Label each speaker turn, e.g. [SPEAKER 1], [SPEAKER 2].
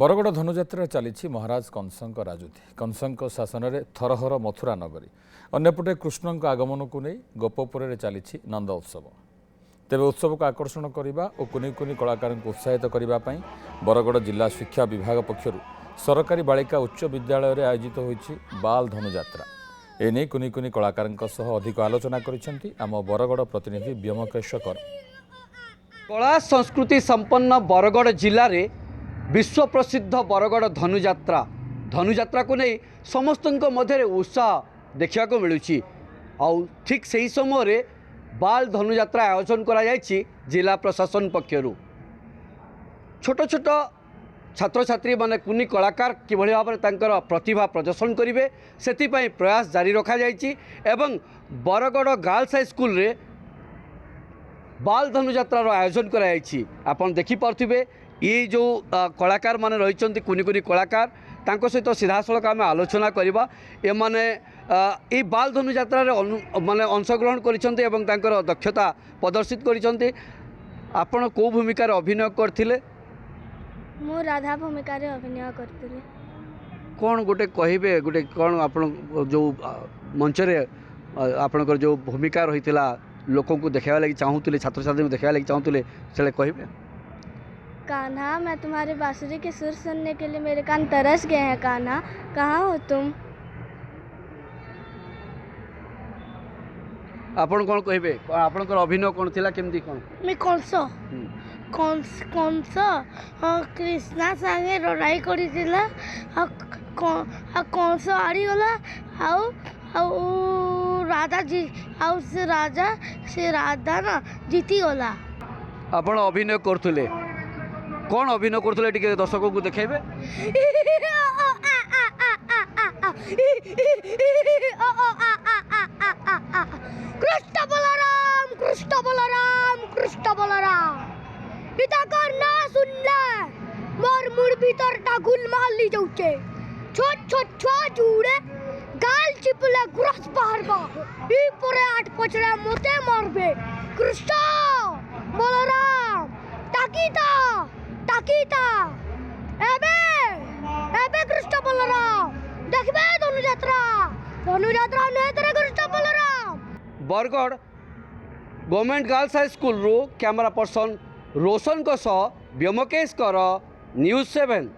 [SPEAKER 1] बरगड़ धनुजात्रा चली महाराज कंसंक राजुति कंसंक शासन में थरहर मथुरा नगरी अन्यपटे कृष्ण आगमन को नहीं गोपपुर में चली नंद उत्सव तेज उत्सव को आकर्षण करने और कुनि कुनि कलाकार उत्साहित करने बरगड़ जिला शिक्षा विभाग पक्षर सरकारी बालिका उच्च विद्यालय में आयोजित होती बाल धनुजात्रा एने कुनि कुनि कलाकार अधिक आलोचना करम बरगड़ प्रतिनिधि व्योमकेश कर।
[SPEAKER 2] कला संस्कृति संपन्न बरगड़ जिले में विश्व प्रसिद्ध बरगड़ धनुजात्रा धनुजात्रा को नहीं समस्त मध्य उत्साह देखा मिलूँ आउ ठीक से ही समय बाल धनुजात्रा आयोजन करा जिला प्रशासन पक्षर छोट छोट छात्र छात्री माने कुनी कलाकार किभली भाव में प्रतिभा प्रदर्शन करेंगे से प्रयास जारी रखा एवं बरगड़ गर्ल्स हाई स्कूल रे बाल धनुजात्रार आयोजन कराई आपन देखि पार्थिबे ये जो कलाकार माने रही कुनी कुनी कलाकार तांको सहित सीधासलख आम आलोचना करवा ए माने ये बाल धनुजात्रा माने अंशग्रहण करिसेंते एवं तांकर दक्षता प्रदर्शित करिसेंते। आपण को भूमिका अभिनय करथिले?
[SPEAKER 3] मु राधा भूमिका अभिनय करथिले।
[SPEAKER 2] कौन गोटे कहिबे गोटे कौन आपण जो मंच रे आपनकर जो भूमिका रहितला लोकों को देखा लगी चाहूले छात्र छात्री को देखा लगी चाहूले से कहे?
[SPEAKER 3] कान्हा मैं तुम्हारे बांसुरी के सुर सुनने के लिए मेरे कान तरस गए हैं। कान्हा कहाँ हो तुम?
[SPEAKER 2] आपण कौन कहे आपनकर अभिनय कौन थिला केमती कौन?
[SPEAKER 4] मैं कंस कृष्णा संगे लड़ाई करिथिला कंस आड़ी गला राधा जी आउ से राधा ना जीती गला।
[SPEAKER 2] आपण अभिनय करथुले कौन अभिनय करथुले टिके दर्शकों को देखेबे?
[SPEAKER 4] कृष्ण बलराम कृष्ण बलराम कृष्ण बलराम पिता का ना सुनले मोर मुड़ भीतर टा गुलमाल ली जाउचे छोट छोट छुआ जुड़े गाल चिपले गुरस पारबा ई परे आठ पचड़ा मोते मारबे। कृष्ण बलराम ताकीता ताकीता एबे एबे कृष्ण बलराम देखबे धनुजात्रा धनुजात्रा ने तेरे Krishna Balaram.
[SPEAKER 2] Bargarh government girls high school रो कैमरा पर्सन रोशन को सह व्योमकेश कर न्यूज़ 7।